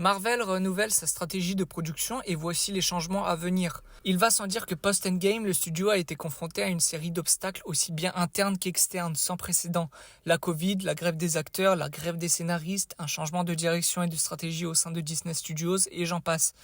Marvel renouvelle sa stratégie de production et voici les changements à venir. Il va sans dire que post-Endgame, le studio a été confronté à une série d'obstacles aussi bien internes qu'externes, sans précédent. La Covid, la grève des acteurs, la grève des scénaristes, un changement de direction et de stratégie au sein de Disney Studios, et j'en passe.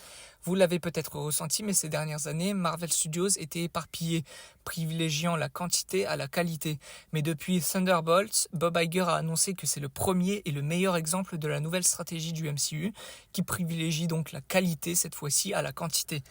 Vous l'avez peut-être ressenti, mais ces dernières années, Marvel Studios était éparpillé, privilégiant la quantité à la qualité. Mais depuis Thunderbolts, Bob Iger a annoncé que c'est le premier et le meilleur exemple de la nouvelle stratégie du MCU, qui privilégie donc la qualité cette fois-ci à la quantité.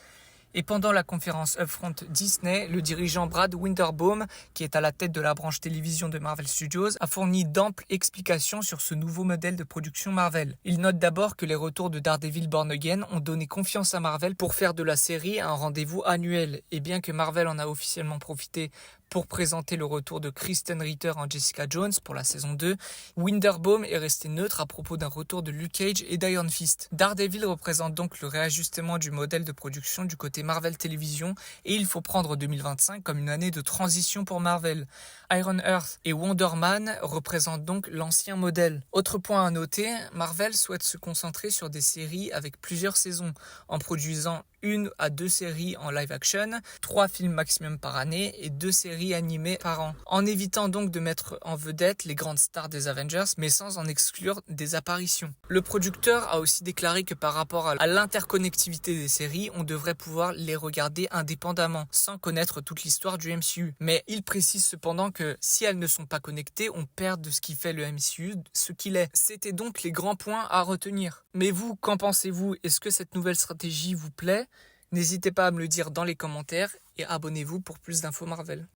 Et pendant la conférence Upfront Disney, le dirigeant Brad Winderbaum, qui est à la tête de la branche télévision de Marvel Studios, a fourni d'amples explications sur ce nouveau modèle de production Marvel. Il note d'abord que les retours de Daredevil Born Again ont donné confiance à Marvel pour faire de la série un rendez-vous annuel. Et bien que Marvel en a officiellement profité pour présenter le retour de Kristen Ritter en Jessica Jones pour la saison 2, Winderbaum est resté neutre à propos d'un retour de Luke Cage et d'Iron Fist. Daredevil représente donc le réajustement du modèle de production du côté Marvel Television et il faut prendre 2025 comme une année de transition pour Marvel. Iron Earth et Wonder Man représentent donc l'ancien modèle. Autre point à noter, Marvel souhaite se concentrer sur des séries avec plusieurs saisons, en produisant 1 à 2 séries en live action, 3 films maximum par année et 2 séries animées par an. En évitant donc de mettre en vedette les grandes stars des Avengers, mais sans en exclure des apparitions. Le producteur a aussi déclaré que par rapport à l'interconnectivité des séries, on devrait pouvoir les regarder indépendamment, sans connaître toute l'histoire du MCU. Mais il précise cependant que si elles ne sont pas connectées, on perd de ce qui fait le MCU ce qu'il est. C'était donc les grands points à retenir. Mais vous, qu'en pensez-vous? Est-ce que cette nouvelle stratégie vous plaît? N'hésitez pas à me le dire dans les commentaires et abonnez-vous pour plus d'infos Marvel.